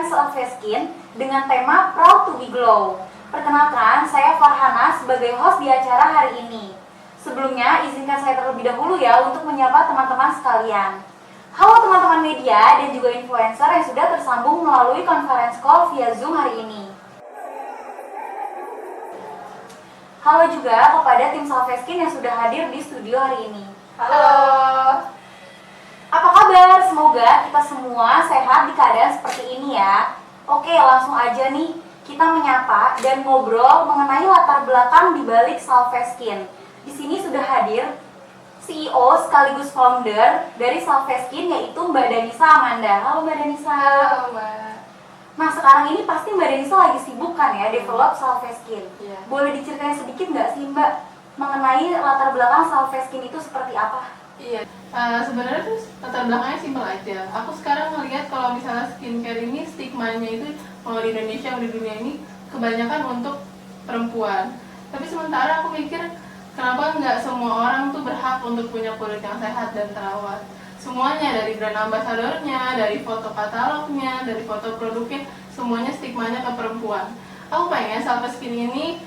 event Selfie Skin dengan tema Proud to be Glow. Perkenalkan, saya Farhana sebagai host di acara hari ini. Sebelumnya, izinkan saya terlebih dahulu ya untuk menyapa teman-teman sekalian. Halo teman-teman media dan juga influencer yang sudah tersambung melalui conference call via Zoom hari ini. Halo juga kepada tim Selfie Skin yang sudah hadir di studio hari ini. Halo. Apa kabar? Semoga kita semua sehat di keadaan seperti ini ya. Oke, langsung aja nih kita menyapa dan ngobrol mengenai latar belakang di balik Selfie Skin. Di sini sudah hadir CEO sekaligus founder dari Selfie Skin yaitu Mbak Danisa Amanda. Halo Mbak Danisa. Halo Mbak. Nah sekarang ini pasti Mbak Danisa lagi sibuk kan ya develop Selfie Skin. Iya. Boleh diceritain sedikit nggak sih Mbak mengenai latar belakang Selfie Skin itu seperti apa? Iya. Sebenarnya tuh latar belakangnya simpel aja. Aku sekarang ngelihat kalau misalnya skincare ini stigmanya itu kalau di Indonesia atau di dunia ini kebanyakan untuk perempuan. Tapi sementara aku mikir kenapa nggak semua orang tuh berhak untuk punya kulit yang sehat dan terawat. Semuanya dari brand ambasadornya, dari foto katalognya, dari foto produknya, semuanya stigmanya ke perempuan. Aku pengen Selfie Skin ini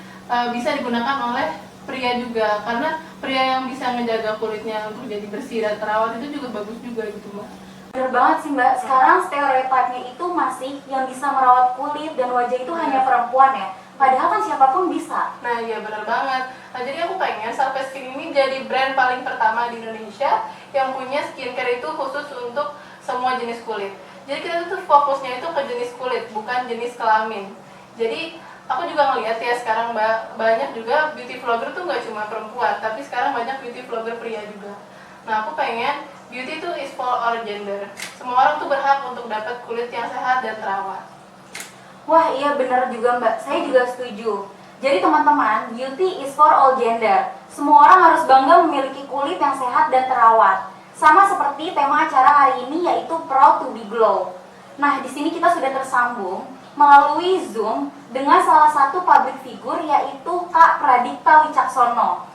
bisa digunakan oleh pria juga, karena pria yang bisa menjaga kulitnya untuk jadi bersih dan terawat itu juga bagus juga gitu Mbak. Bener banget sih Mbak, sekarang stereotipnya itu masih yang bisa merawat kulit dan wajah itu hanya perempuan ya. Padahal kan siapapun bisa. Nah iya bener banget. Nah jadi aku pengen Selfie Skin ini jadi brand paling pertama di Indonesia yang punya skincare itu khusus untuk semua jenis kulit. Jadi kita tuh fokusnya itu ke jenis kulit, bukan jenis kelamin. Jadi aku juga ngeliat ya sekarang banyak juga beauty vlogger tuh nggak cuma perempuan, tapi sekarang banyak beauty vlogger pria juga. Nah aku pengen beauty itu is for all gender. Semua orang tuh berhak untuk dapat kulit yang sehat dan terawat. Wah iya bener juga Mbak, saya juga setuju. Jadi teman-teman, beauty is for all gender. Semua orang harus bangga memiliki kulit yang sehat dan terawat. Sama seperti tema acara hari ini yaitu Proud to be Glow. Nah di sini kita sudah tersambung melalui Zoom dengan salah satu public figure yaitu Kak Pradipta Wicaksono.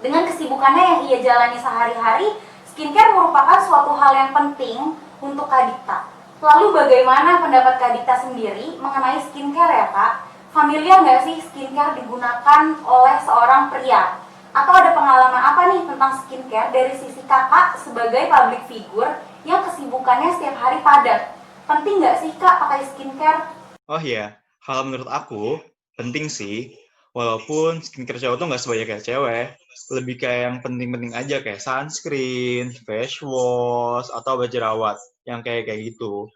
Dengan kesibukannya yang ia jalani sehari-hari, skincare merupakan suatu hal yang penting untuk Kak Dipta. Lalu bagaimana pendapat Kak Dipta sendiri mengenai skincare ya Kak? Familiar nggak sih skincare digunakan oleh seorang pria? Atau ada pengalaman apa nih tentang skincare dari sisi kakak sebagai public figure yang kesibukannya setiap hari padat? Penting nggak sih Kak pakai skincare? Oh iya, kalau menurut aku penting sih. Walaupun skincare cowok tuh nggak sebanyak kayak cewek, lebih kayak yang penting-penting aja kayak sunscreen, face wash, atau obat jerawat yang kayak gitu.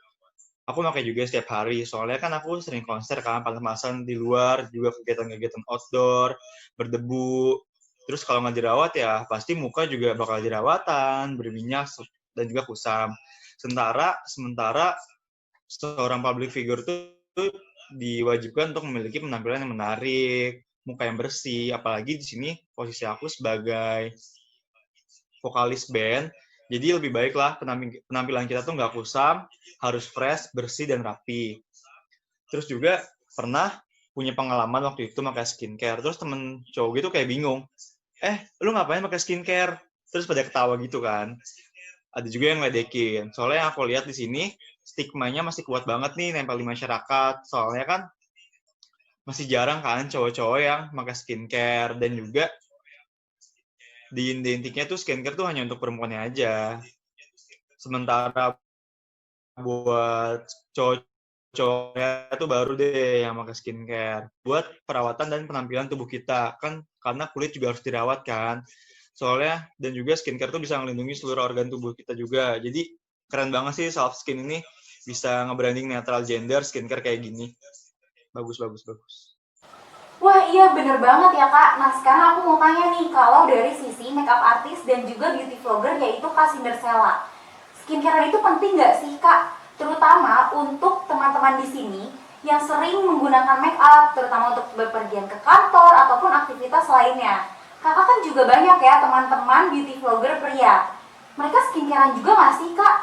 Aku pakai juga setiap hari, soalnya kan aku sering konser kan, panas-panasan di luar, juga kegiatan-kegiatan outdoor, berdebu. Terus kalau nggak jerawat ya pasti muka juga bakal jerawatan, berminyak, dan juga kusam. Sementara seorang public figure tuh diwajibkan untuk memiliki penampilan yang menarik, muka yang bersih, apalagi di sini posisi aku sebagai vokalis band, jadi lebih baiklah penampilan kita tuh nggak kusam, harus fresh, bersih, dan rapi. Terus juga pernah punya pengalaman waktu itu pakai skincare, terus temen cowok gitu kayak bingung, lu ngapain pakai skincare? Terus pada ketawa gitu kan. Ada juga yang ngeledekin. Soalnya yang aku lihat di sini, stigmanya masih kuat banget nih nempel di masyarakat. Soalnya kan masih jarang kan cowok-cowok yang pakai skincare, dan juga di intinya tuh skincare tuh hanya untuk perempuannya aja. Sementara buat cowok-cowoknya tuh baru deh yang pakai skincare. Buat perawatan dan penampilan tubuh kita. Kan karena kulit juga harus dirawat kan. Soalnya, dan juga skincare tuh bisa melindungi seluruh organ tubuh kita juga. Jadi keren banget sih Self Skin ini bisa nge-branding netral gender skincare kayak gini. Bagus. Wah iya bener banget ya Kak. Nah sekarang aku mau tanya nih, kalau dari sisi makeup artist dan juga beauty vlogger yaitu Kak Cinderella, skincare itu penting nggak sih Kak? Terutama untuk teman-teman di sini yang sering menggunakan makeup, terutama untuk bepergian ke kantor ataupun aktivitas lainnya. Kakak kan juga banyak ya teman-teman beauty vlogger pria. Mereka skincarean juga nggak sih Kak?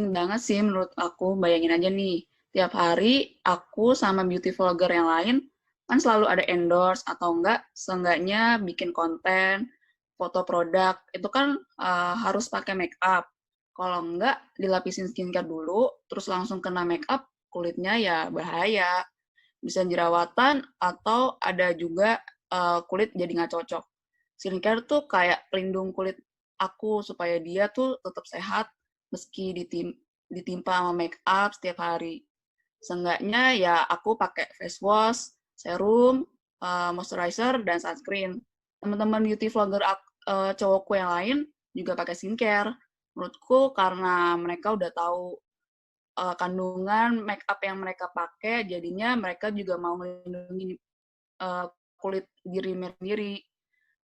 Banget sih menurut aku. Bayangin aja nih, tiap hari aku sama beauty vlogger yang lain kan selalu ada endorse atau enggak seenggaknya bikin konten, foto produk, itu kan harus pakai make up. Kalau enggak dilapisin skincare dulu, terus langsung kena make up, kulitnya ya bahaya. Bisa jerawatan atau ada juga kulit jadi nggak cocok. Skincare tuh kayak pelindung kulit aku supaya dia tuh tetap sehat meski ditimpa sama make up setiap hari. Seenggaknya ya aku pakai face wash, serum, moisturizer, dan sunscreen. Teman-teman beauty vlogger cowokku yang lain juga pakai skincare. Menurutku karena mereka udah tahu kandungan make up yang mereka pakai, jadinya mereka juga mau melindungi kulit diri sendiri.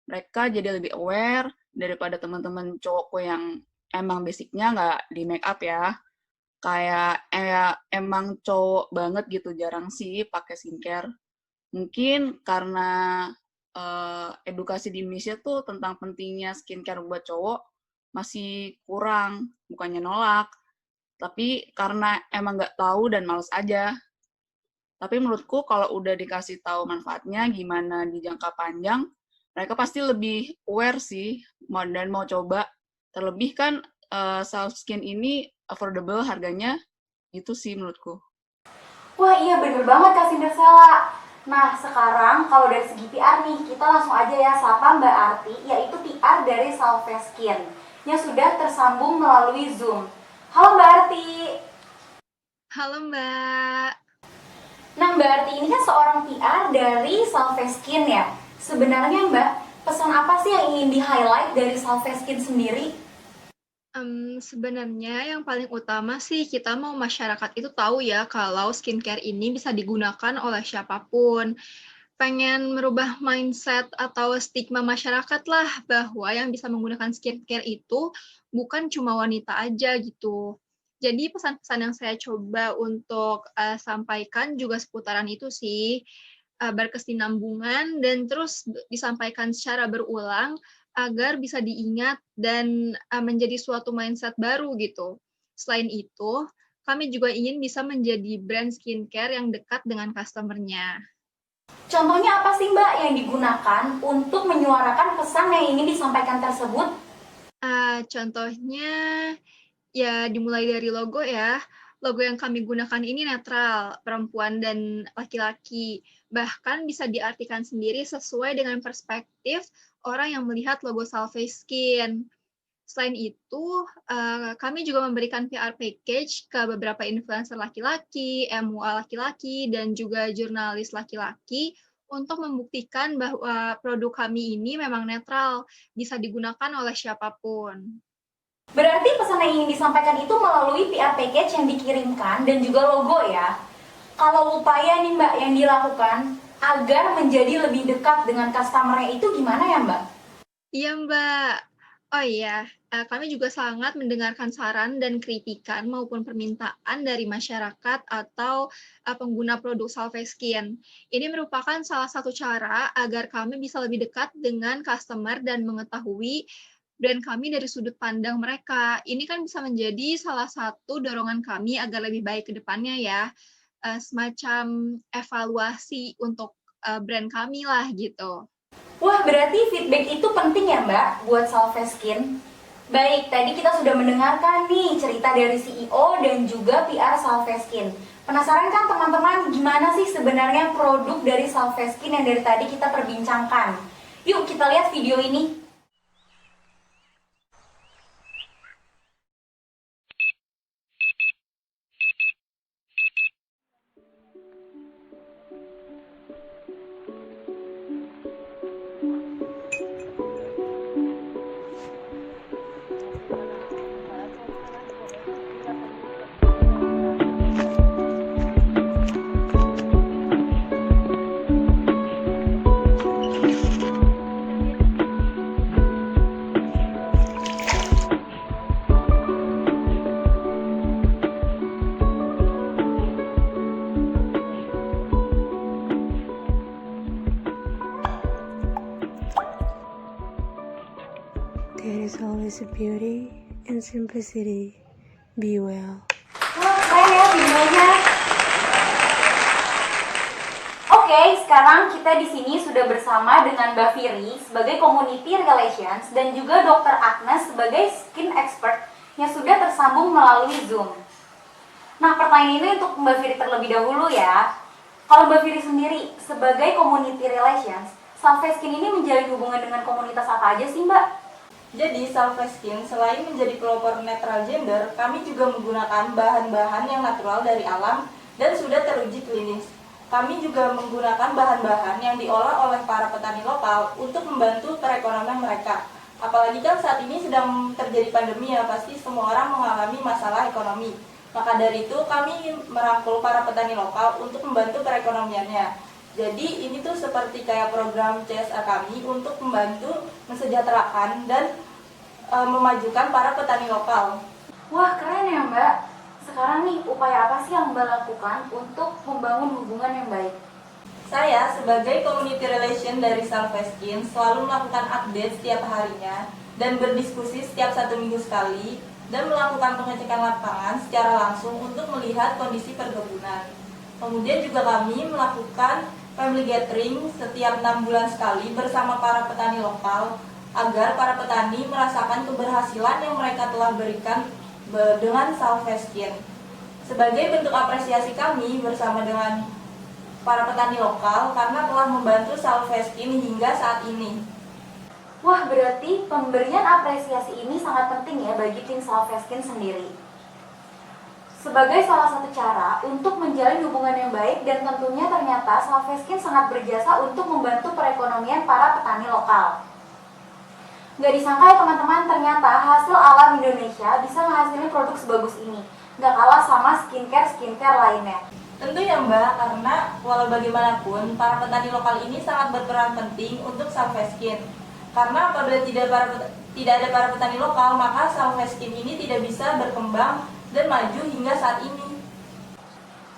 Mereka jadi lebih aware daripada teman-teman cowokku yang emang basicnya nggak di make up ya. Kayak emang cowok banget gitu, jarang sih pakai skincare. Mungkin karena edukasi di Indonesia tuh tentang pentingnya skincare buat cowok masih kurang, bukannya nolak. Tapi karena emang nggak tahu dan males aja. Tapi menurutku kalau udah dikasih tahu manfaatnya gimana di jangka panjang, mereka pasti lebih aware sih dan mau coba. Terlebih kan self skin ini affordable harganya, gitu sih menurutku. Wah iya bener banget Kak Cinderella. Nah sekarang kalau dari segi PR nih, kita langsung aja ya sapa Mbak Arti, yaitu PR dari Salve Skin yang sudah tersambung melalui Zoom. Halo Mbak Arti. Halo Mbak. Nah Mbak Arti ini kan seorang PR dari Salve Skin ya. Sebenarnya Mbak, pesan apa sih yang ingin di-highlight dari Salve Skin sendiri? Sebenarnya yang paling utama sih kita mau masyarakat itu tahu ya kalau skincare ini bisa digunakan oleh siapapun. Pengen merubah mindset atau stigma masyarakat lah bahwa yang bisa menggunakan skincare itu bukan cuma wanita aja gitu. Jadi pesan-pesan yang saya coba untuk sampaikan juga seputaran itu sih, berkesinambungan dan terus disampaikan secara berulang agar bisa diingat dan menjadi suatu mindset baru gitu. Selain itu, kami juga ingin bisa menjadi brand skincare yang dekat dengan customer-nya. Contohnya apa sih Mbak yang digunakan untuk menyuarakan pesan yang ingin disampaikan tersebut? Contohnya, ya dimulai dari logo ya. Logo yang kami gunakan ini netral, perempuan dan laki-laki. Bahkan bisa diartikan sendiri sesuai dengan perspektif orang yang melihat logo Salve Skin. Selain itu, kami juga memberikan PR package ke beberapa influencer laki-laki, MUA laki-laki, dan juga jurnalis laki-laki untuk membuktikan bahwa produk kami ini memang netral, bisa digunakan oleh siapapun. Berarti pesan yang ingin disampaikan itu melalui PR package yang dikirimkan dan juga logo ya. Kalau upaya nih Mbak yang dilakukan agar menjadi lebih dekat dengan customer-nya itu gimana ya Mbak? Iya Mbak. Oh iya, kami juga sangat mendengarkan saran dan kritikan maupun permintaan dari masyarakat atau pengguna produk Salve Skin. Ini merupakan salah satu cara agar kami bisa lebih dekat dengan customer dan mengetahui brand kami dari sudut pandang mereka. Ini kan bisa menjadi salah satu dorongan kami agar lebih baik ke depannya ya. Semacam evaluasi untuk brand kami lah gitu. Wah, berarti feedback itu penting ya Mbak buat Salve Skin. Baik, tadi kita sudah mendengarkan nih cerita dari CEO dan juga PR Salve Skin. Penasaran kan teman-teman gimana sih sebenarnya produk dari Salve Skin yang dari tadi kita perbincangkan? Yuk kita lihat video ini. There is always a beauty in simplicity. Be well. Wah, keren ya videonya. Oke, sekarang kita di sini sudah bersama dengan Mbak Firi sebagai Community Relations dan juga Dr. Agnes sebagai Skin Expert yang sudah tersambung melalui Zoom. Nah, pertanyaan ini untuk Mbak Firi terlebih dahulu ya. Kalau Mbak Firi sendiri, sebagai community relations, Salveskin ini menjalin hubungan dengan komunitas apa aja sih Mbak? Jadi, Salveskin selain menjadi pelopor netral gender, kami juga menggunakan bahan-bahan yang natural dari alam dan sudah teruji klinis. Kami juga menggunakan bahan-bahan yang diolah oleh para petani lokal untuk membantu perekonomian mereka. Apalagi kan saat ini sedang terjadi pandemi ya, pasti semua orang mengalami masalah ekonomi. Maka dari itu kami merangkul para petani lokal untuk membantu perekonomiannya. Jadi ini tuh seperti kayak program CSR kami untuk membantu mensejahterakan dan memajukan para petani lokal. Wah, keren ya Mbak. Sekarang nih, upaya apa sih yang Mbak lakukan untuk membangun hubungan yang baik? Saya sebagai community relation dari Salveskin selalu melakukan update setiap harinya dan berdiskusi setiap 1 minggu sekali dan melakukan pengecekan lapangan secara langsung untuk melihat kondisi perkebunan. Kemudian juga kami melakukan family gathering setiap 6 bulan sekali bersama para petani lokal agar para petani merasakan keberhasilan yang mereka telah berikan dengan Salveskin. Sebagai bentuk apresiasi kami bersama dengan para petani lokal karena telah membantu Salveskin hingga saat ini. Wah, berarti pemberian apresiasi ini sangat penting ya bagi tim Salveskin sendiri. Sebagai salah satu cara untuk menjalin hubungan yang baik dan tentunya ternyata Salveskin sangat berjasa untuk membantu perekonomian para petani lokal. Nggak disangka ya teman-teman, ternyata hasil alam Indonesia bisa menghasilkan produk sebagus ini. Nggak kalah sama skincare lainnya. Tentu ya Mbak, karena walau bagaimanapun para petani lokal ini sangat berperan penting untuk Salveskin. Karena apabila tidak ada para petani lokal, maka Salveskin ini tidak bisa berkembang dan maju hingga saat ini.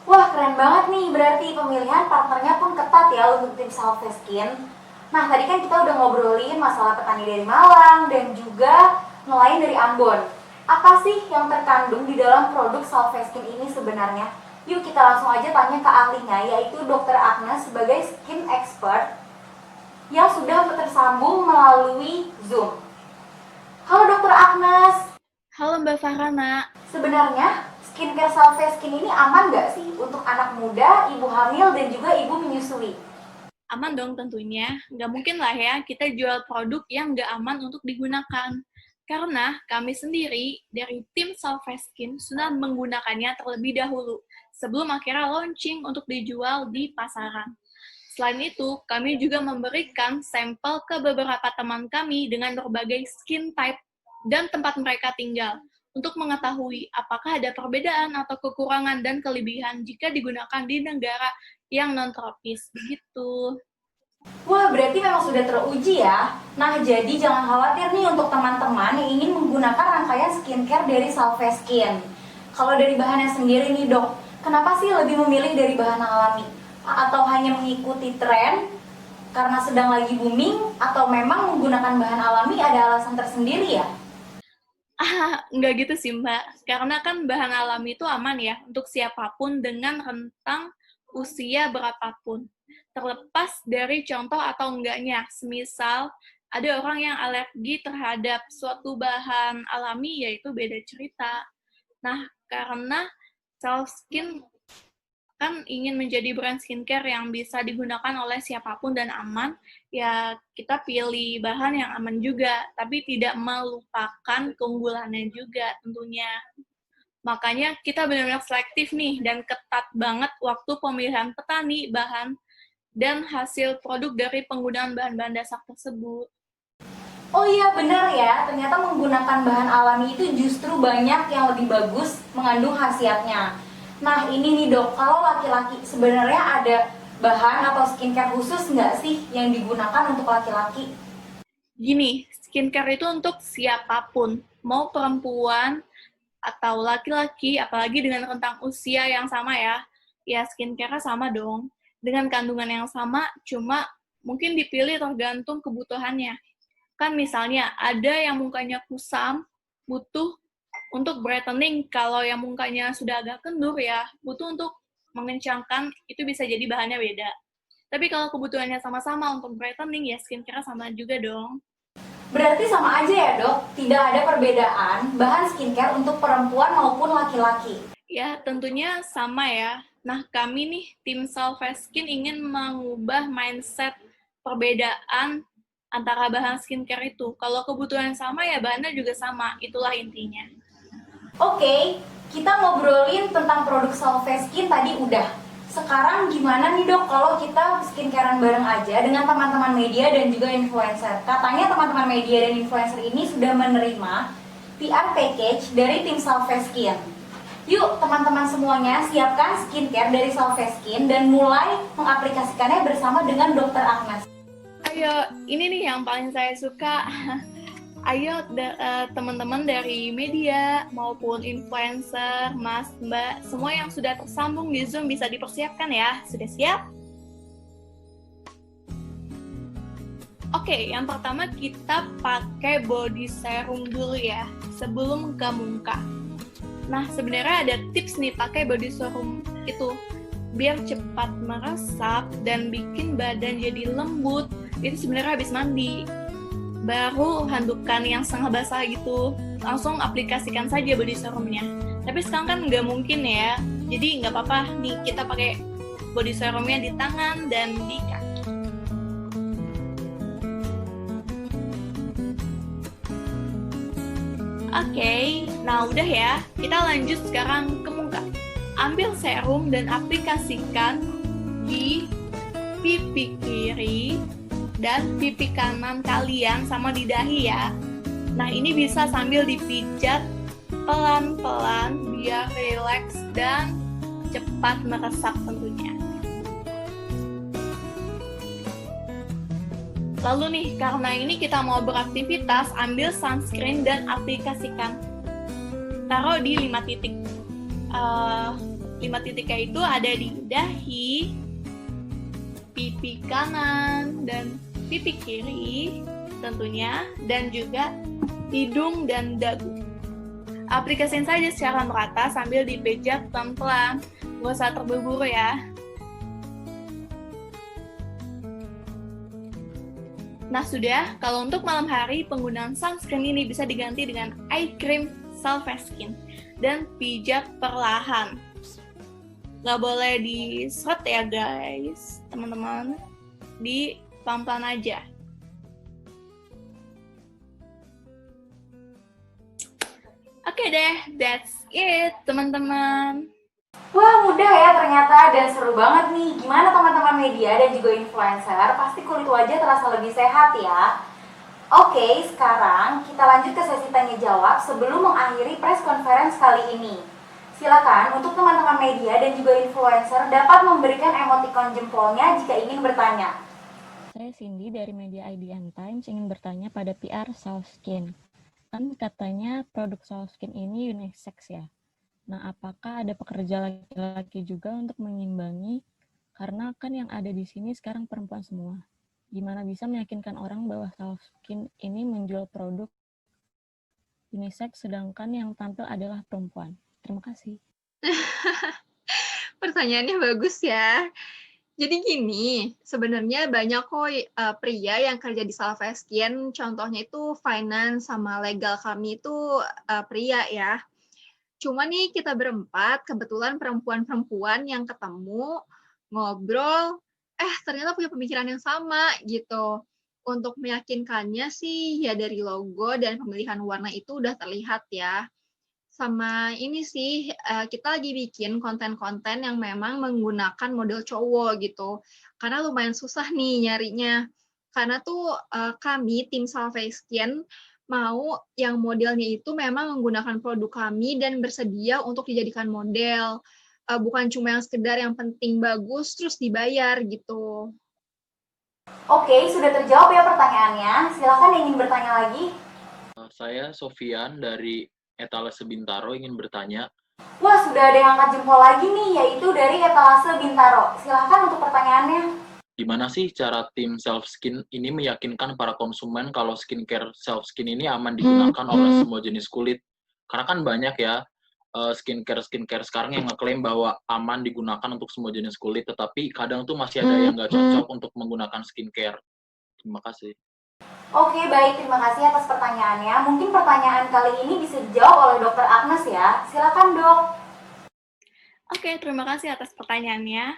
Wah, keren banget nih, berarti pemilihan partnernya pun ketat ya untuk tim Salveskin. Nah, tadi kan kita udah ngobrolin masalah petani dari Malang dan juga nelayan dari Ambon. Apa sih yang terkandung di dalam produk Salveskin ini sebenarnya? Yuk kita langsung aja tanya ke ahlinya, yaitu Dr. Agnes sebagai skin expert yang sudah tersambung melalui Zoom. Halo Dr. Agnes. Halo Mbak Farhana. Sebenarnya skincare Salveskin ini aman nggak sih untuk anak muda, ibu hamil, dan juga ibu menyusui? Aman dong tentunya. Nggak mungkin lah ya kita jual produk yang nggak aman untuk digunakan. Karena kami sendiri dari tim Salveskin sudah menggunakannya terlebih dahulu sebelum akhirnya launching untuk dijual di pasaran. Selain itu, kami juga memberikan sampel ke beberapa teman kami dengan berbagai skin type dan tempat mereka tinggal untuk mengetahui apakah ada perbedaan atau kekurangan dan kelebihan jika digunakan di negara yang non-tropis. Begitu. Wah, berarti memang sudah teruji ya. Nah, jadi jangan khawatir nih untuk teman-teman yang ingin menggunakan rangkaian skincare dari Salveskin. Kalau dari bahannya sendiri nih dok, kenapa sih lebih memilih dari bahan alami? Atau hanya mengikuti tren karena sedang lagi booming? Atau memang menggunakan bahan alami ada alasan tersendiri ya? Nggak gitu sih Mbak. Karena kan bahan alami itu aman ya untuk siapapun dengan rentang usia berapapun. Terlepas dari contoh atau enggaknya. Semisal ada orang yang alergi terhadap suatu bahan alami, yaitu beda cerita. Nah, karena Salveskin kan ingin menjadi brand skincare yang bisa digunakan oleh siapapun dan aman, ya kita pilih bahan yang aman juga, tapi tidak melupakan keunggulannya juga tentunya. Makanya kita benar-benar selektif nih dan ketat banget waktu pemilihan petani, bahan, dan hasil produk dari penggunaan bahan-bahan dasar tersebut. Oh iya benar ya, ternyata menggunakan bahan alami itu justru banyak yang lebih bagus mengandung khasiatnya. Nah ini nih dok, kalau laki-laki sebenarnya ada bahan atau skincare khusus nggak sih yang digunakan untuk laki-laki? Gini, skincare itu untuk siapapun, mau perempuan atau laki-laki, apalagi dengan rentang usia yang sama ya skincare sama dong. Dengan kandungan yang sama, cuma mungkin dipilih tergantung kebutuhannya. Kan misalnya ada yang mukanya kusam, butuh untuk brightening. Kalau yang mukanya sudah agak kendur ya, butuh untuk mengencangkan, itu bisa jadi bahannya beda. Tapi kalau kebutuhannya sama-sama untuk brightening, ya skincare sama juga dong. Berarti sama aja ya dok, tidak ada perbedaan bahan skincare untuk perempuan maupun laki-laki. Ya, tentunya sama ya. Nah, kami nih, tim Salveskin ingin mengubah mindset perbedaan antara bahan skincare itu. Kalau kebutuhan sama ya bahannya juga sama, itulah intinya. Oke, kita ngobrolin tentang produk Salveskin tadi udah. Sekarang gimana nih dok kalau kita skincarean bareng aja dengan teman-teman media dan juga influencer? Katanya teman-teman media dan influencer ini sudah menerima PR package dari tim Salveskin. Yuk teman-teman semuanya siapkan skincare dari Salveskin dan mulai mengaplikasikannya bersama dengan Dr. Agnes. Ayo, ini nih yang paling saya suka. Ayo teman-teman dari media maupun influencer, mas, mbak, semua yang sudah tersambung di Zoom bisa dipersiapkan ya. Sudah siap? Oke, yang pertama kita pakai body serum dulu ya, sebelum ke muka. Nah, sebenarnya ada tips nih pakai body serum itu biar cepat meresap dan bikin badan jadi lembut. Itu sebenarnya habis mandi. Baru handukan yang setengah basah gitu, langsung aplikasikan saja body serumnya. Tapi sekarang kan nggak mungkin ya, jadi nggak apa-apa nih kita pakai body serumnya di tangan dan di kaki. Oke, nah udah ya, kita lanjut sekarang ke muka. Ambil serum dan aplikasikan di pipi kiri dan pipi kanan kalian sama di dahi ya. Nah ini bisa sambil dipijat pelan-pelan biar rileks dan cepat meresap tentunya. Lalu nih, karena ini kita mau beraktivitas, ambil sunscreen dan aplikasikan. Taruh di 5 titik. 5 titiknya itu ada di dahi, pipi kanan, dan pipi kiri tentunya, dan juga hidung dan dagu. Aplikasikan saja secara merata sambil dipijat pelan-pelan. Nggak usah terburu-buru ya. Nah sudah, kalau untuk malam hari penggunaan sunscreen ini bisa diganti dengan eye cream Salveskin dan pijat perlahan. Nggak boleh diseret ya guys, teman-teman. Di pelan-pelan aja. Oke deh, that's it teman-teman. Wah mudah ya ternyata dan seru banget nih. Gimana teman-teman media dan juga influencer? Pasti kulit wajah terasa lebih sehat ya. Oke, sekarang kita lanjut ke sesi tanya jawab sebelum mengakhiri press conference kali ini. Silakan untuk teman-teman media dan juga influencer dapat memberikan emoticon jempolnya jika ingin bertanya. Saya Cindy dari Media IDN Times ingin bertanya pada PR Salveskin. Kan katanya produk Salveskin ini unisex ya. Nah, apakah ada pekerja laki-laki juga untuk mengimbangi? Karena kan yang ada di sini sekarang perempuan semua. Gimana bisa meyakinkan orang bahwa Salveskin ini menjual produk unisex sedangkan yang tampil adalah perempuan? Terima kasih. Pertanyaannya bagus ya. Jadi gini, sebenarnya banyak kok pria yang kerja di Salveskin, contohnya itu finance sama legal kami itu pria ya. Cuma nih kita berempat, kebetulan perempuan-perempuan yang ketemu, ngobrol, ternyata punya pemikiran yang sama gitu. Untuk meyakinkannya sih ya dari logo dan pemilihan warna itu udah terlihat ya. Sama ini sih, kita lagi bikin konten-konten yang memang menggunakan model cowok gitu. Karena lumayan susah nih nyarinya. Karena tuh kami, tim Salveskin, mau yang modelnya itu memang menggunakan produk kami dan bersedia untuk dijadikan model. Bukan cuma yang sekedar yang penting bagus, terus dibayar gitu. Oke, sudah terjawab ya pertanyaannya. Silakan yang ingin bertanya lagi. Saya Sofian dari Etalase Bintaro ingin bertanya. Wah, sudah ada yang angkat jempol lagi nih, yaitu dari Etalase Bintaro. Silakan untuk pertanyaannya. Gimana sih cara tim Salveskin ini meyakinkan para konsumen kalau skincare Salveskin ini aman digunakan oleh semua jenis kulit? Karena kan banyak ya skincare sekarang yang ngeklaim bahwa aman digunakan untuk semua jenis kulit, tetapi kadang tuh masih ada yang nggak cocok untuk menggunakan skincare. Terima kasih. Oke, baik. Terima kasih atas pertanyaannya. Mungkin pertanyaan kali ini bisa dijawab oleh Dr. Agnes ya. Silakan, Dok. Oke, terima kasih atas pertanyaannya.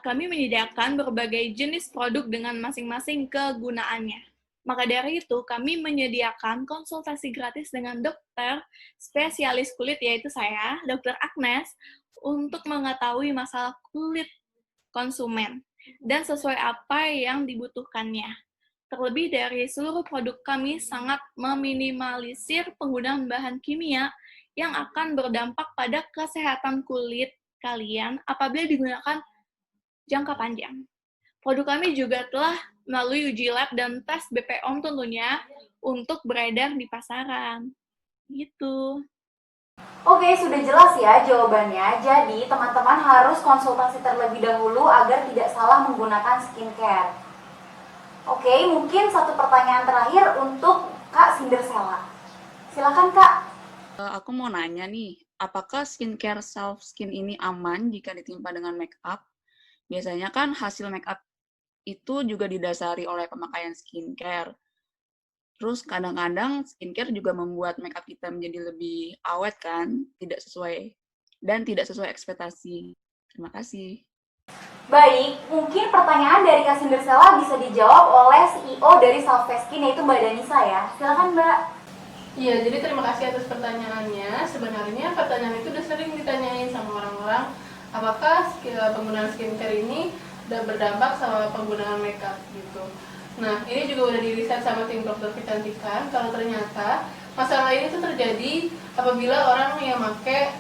Kami menyediakan berbagai jenis produk dengan masing-masing kegunaannya. Maka dari itu, kami menyediakan konsultasi gratis dengan dokter spesialis kulit, yaitu saya, Dr. Agnes, untuk mengetahui masalah kulit konsumen dan sesuai apa yang dibutuhkannya. Terlebih dari seluruh produk kami sangat meminimalisir penggunaan bahan kimia yang akan berdampak pada kesehatan kulit kalian apabila digunakan jangka panjang. Produk kami juga telah melalui uji lab dan tes BPOM tentunya untuk beredar di pasaran. Gitu. Oke, sudah jelas ya jawabannya. Jadi, teman-teman harus konsultasi terlebih dahulu agar tidak salah menggunakan skincare. Oke, mungkin satu pertanyaan terakhir untuk Kak Cinderella. Silakan, Kak. Aku mau nanya nih, apakah skincare self skin ini aman jika ditimpa dengan make up? Biasanya kan hasil make up itu juga didasari oleh pemakaian skincare. Terus kadang-kadang skincare juga membuat make up kita menjadi lebih awet kan, tidak sesuai ekspektasi. Terima kasih. Baik, mungkin pertanyaan dari Kak Cinderella bisa dijawab oleh CEO dari Salveskin, yaitu Mbak Danisa ya. Silakan, Mbak. Iya, jadi terima kasih atas pertanyaannya. Sebenarnya pertanyaan itu udah sering ditanyain sama orang-orang, apakah penggunaan skincare ini udah berdampak sama penggunaan makeup gitu. Nah, ini juga udah diriset sama tim dokter kecantikan kalau ternyata masalah ini tuh terjadi apabila orang yang pakai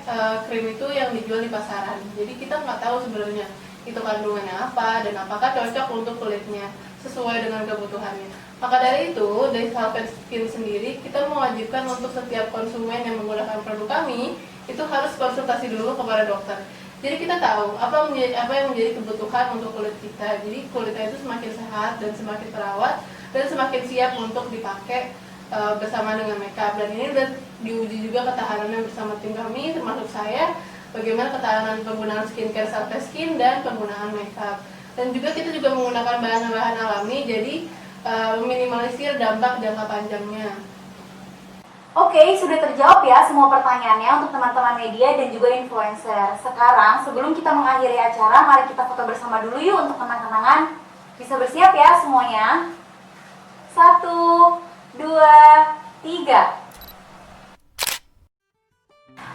krim itu yang dijual di pasaran. Jadi kita nggak tahu sebenarnya itu kandungannya apa dan apakah cocok untuk kulitnya sesuai dengan kebutuhannya. Maka dari itu, dari Salveskin sendiri, kita mewajibkan untuk setiap konsumen yang menggunakan produk kami itu harus konsultasi dulu kepada dokter. Jadi kita tahu apa yang menjadi kebutuhan untuk kulit kita. Jadi kulitnya itu semakin sehat dan semakin terawat dan semakin siap untuk dipakai bersama dengan makeup. Dan ini sudah diuji juga ketahanannya bersama tim kami, termasuk saya, bagaimana ketahanan penggunaan skincare Salveskin dan penggunaan makeup. Dan juga kita juga menggunakan bahan-bahan alami, jadi meminimalisir dampak jangka panjangnya. Oke, sudah terjawab ya semua pertanyaannya untuk teman-teman media dan juga influencer. Sekarang, sebelum kita mengakhiri acara, mari kita foto bersama dulu yuk untuk kenang-kenangan. Bisa bersiap ya semuanya. 1, 2, 3.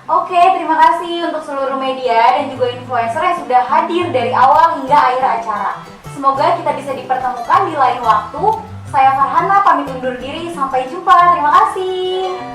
Oke, terima kasih untuk seluruh media dan juga influencer yang sudah hadir dari awal hingga akhir acara. Semoga kita bisa dipertemukan di lain waktu. Saya Farhana pamit undur diri, sampai jumpa. Terima kasih.